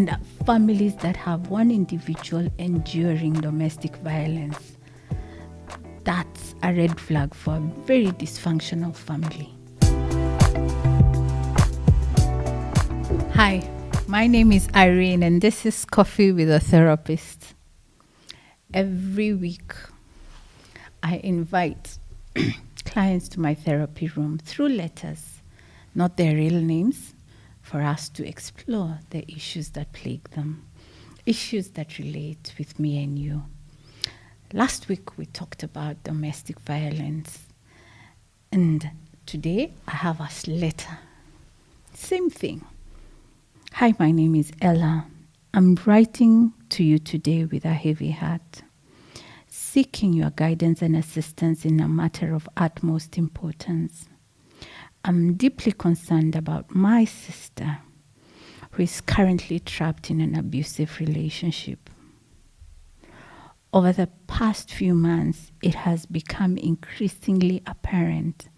and families that have one individual enduring domestic violence. That's a red flag for a very dysfunctional family. Hi, my name is Irene, and this is Coffee with a Therapist. Every week, I invite clients to my therapy room through letters, not their real names, for us to explore the issues that plague them, issues that relate with me and you. Last week, we talked about domestic violence, and today I have a letter. Same thing. Hi, my name is Ella. I'm writing to you today with a heavy heart, seeking your guidance and assistance in a matter of utmost importance. I'm deeply concerned about my sister, who is currently trapped in an abusive relationship. Over the past few months, it has become increasingly apparent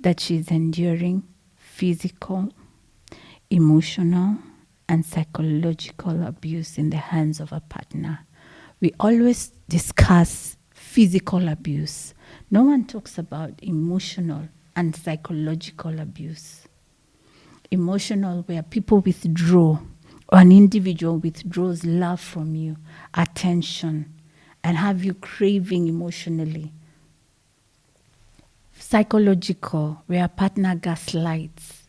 that she is enduring physical, emotional, and psychological abuse in the hands of a partner. We always discuss physical abuse. No one talks about emotional and psychological abuse. Emotional, where people withdraw, or an individual withdraws love from you, attention, and have you craving emotionally. Psychological, where a partner gaslights,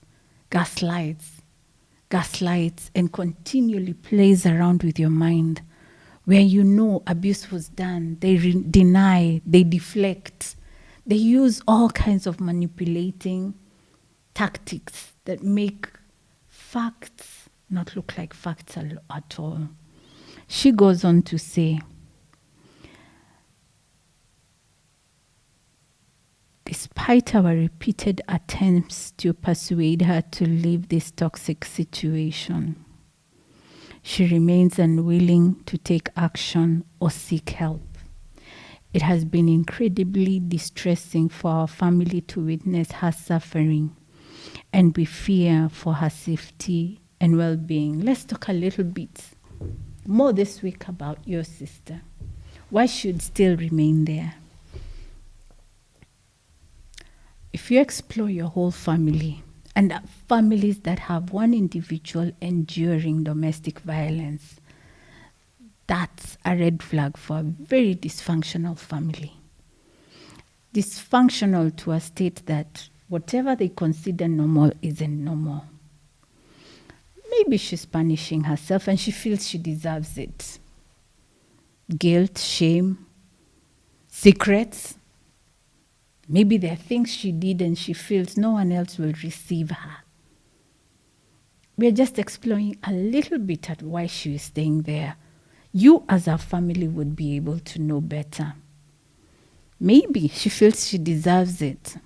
and continually plays around with your mind, where you know abuse was done, they deny, they deflect, they use all kinds of manipulating tactics that make facts not look like facts at all. She goes on to say, despite our repeated attempts to persuade her to leave this toxic situation, she remains unwilling to take action or seek help. It has been incredibly distressing for our family to witness her suffering, and we fear for her safety and well-being. Let's talk a little bit more this week about your sister. Why should still remain there? If you explore your whole family, and families that have one individual enduring domestic violence, that's a red flag for a very dysfunctional family. Dysfunctional to a state that whatever they consider normal isn't normal. Maybe she's punishing herself and she feels she deserves it. Guilt, shame, secrets. Maybe there are things she did and she feels no one else will receive her. We're just exploring a little bit at why she is staying there. You as a family would be able to know better. Maybe she feels she deserves it.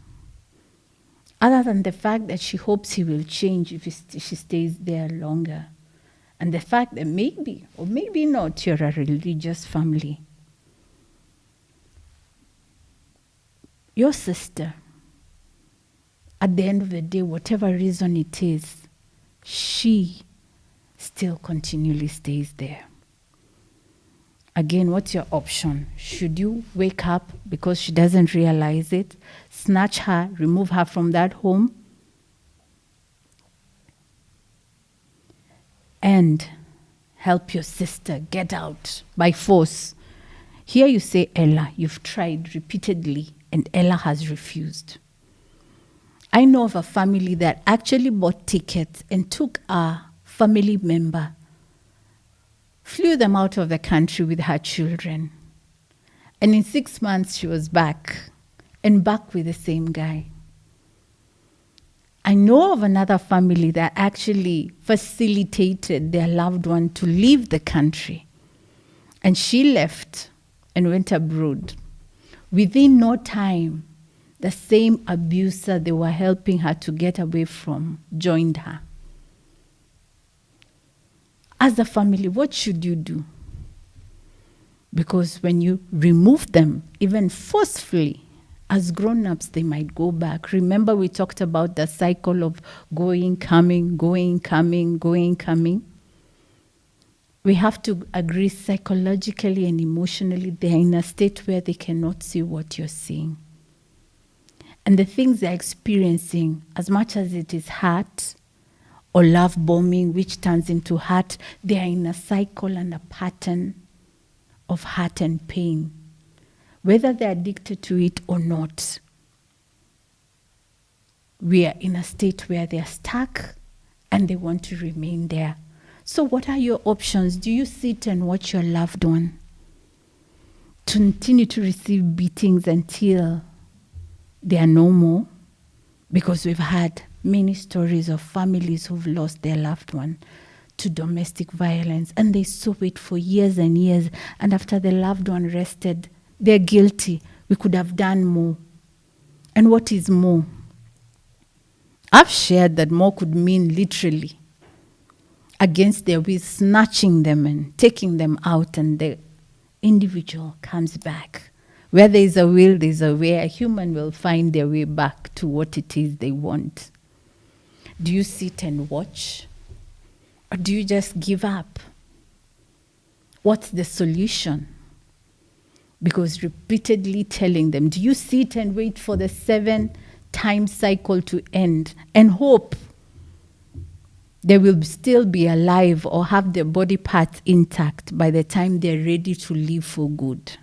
Other than the fact that she hopes he will change if she stays there longer. And the fact that maybe, or maybe not, you're a religious family. Your sister, at the end of the day, whatever reason it is, she still continually stays there. Again, what's your option? Should you wake up because she doesn't realize it, snatch her, remove her from that home, and help your sister get out by force? Here you say, Ella, you've tried repeatedly, and Ella has refused. I know of a family that actually bought tickets and took a family member, flew them out of the country with her children. And in 6 months, she was back, and back with the same guy. I know of another family that actually facilitated their loved one to leave the country. And she left and went abroad. Within no time, the same abuser they were helping her to get away from joined her. As a family, what should you do? Because when you remove them, even forcefully, as grown-ups, they might go back. Remember, we talked about the cycle of going, coming, going, coming, going, coming. We have to agree psychologically and emotionally they're in a state where they cannot see what you're seeing. And the things they're experiencing, as much as it is hurt or love bombing, which turns into hurt, they are in a cycle and a pattern of hurt and pain, whether they're addicted to it or not. We are in a state where they're stuck and they want to remain there. So what are your options? Do you sit and watch your loved one to continue to receive beatings until they are no more? Because we've had many stories of families who've lost their loved one to domestic violence, and they saw it for years and years, and after the loved one rested, they're guilty. We could have done more. And what is more? I've shared that more could mean literally against their will, snatching them and taking them out, and the individual comes back. Where there is a will, there is a way. A human will find their way back to what it is they want. Do you sit and watch? Or do you just give up? What's the solution? Because repeatedly telling them, do you sit and wait for the 7-time cycle to end and hope they will still be alive or have their body parts intact by the time they're ready to live for good?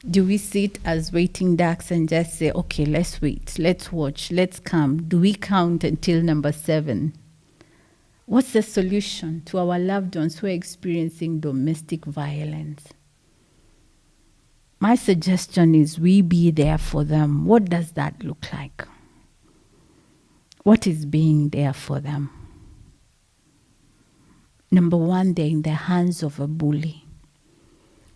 Do we sit as waiting ducks and just say, okay, let's wait, let's watch, let's come? Do we count until number 7? What's the solution to our loved ones who are experiencing domestic violence? My suggestion is we be there for them. What does that look like? What is being there for them? Number 1, they're in the hands of a bully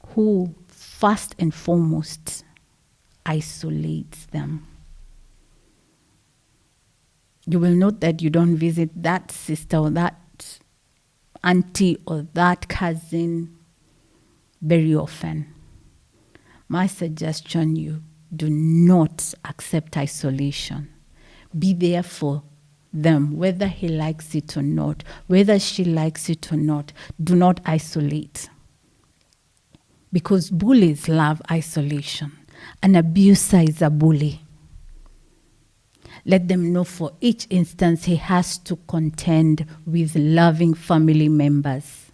who first and foremost isolates them. You will note that you don't visit that sister or that auntie or that cousin very often. My suggestion, you do not accept isolation. Be there for them, whether he likes it or not, whether she likes it or not. Do not isolate. Because bullies love isolation. An abuser is a bully. Let them know for each instance he has to contend with loving family members.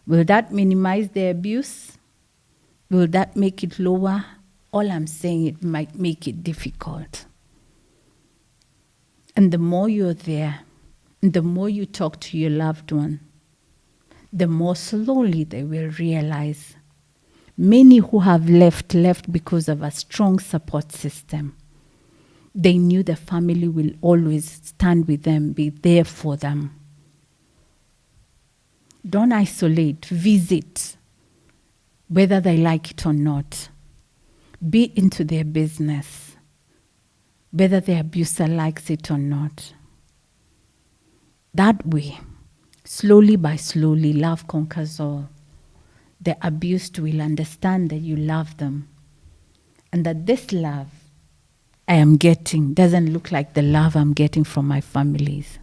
Will that minimize the abuse? Will that make it lower? All I'm saying, it might make it difficult. And the more you're there, and the more you talk to your loved one, the more slowly they will realize. Many who have left because of a strong support system. They knew the family will always stand with them, be there for them. Don't isolate, visit, whether they like it or not. Be into their business, whether the abuser likes it or not. That way, slowly by slowly, love conquers all. The abused will understand that you love them and that this love I am getting doesn't look like the love I'm getting from my families.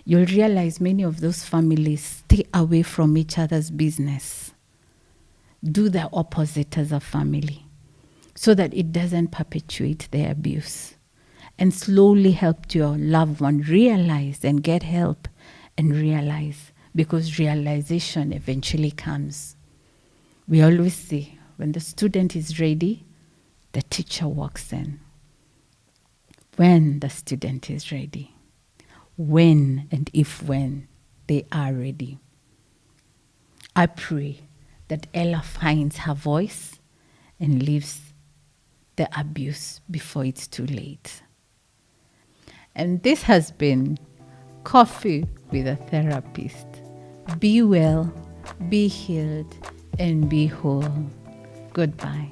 You'll realize many of those families stay away from each other's business. Do the opposite as a family so that it doesn't perpetuate the abuse. And slowly help your loved one realize and get help and realize, because realization eventually comes. We always say, when the student is ready, the teacher walks in. When the student is ready. When and if when they are ready. I pray that Ella finds her voice and leaves the abuse before it's too late. And this has been Coffee with a Therapist. Be well, be healed, and be whole. Goodbye.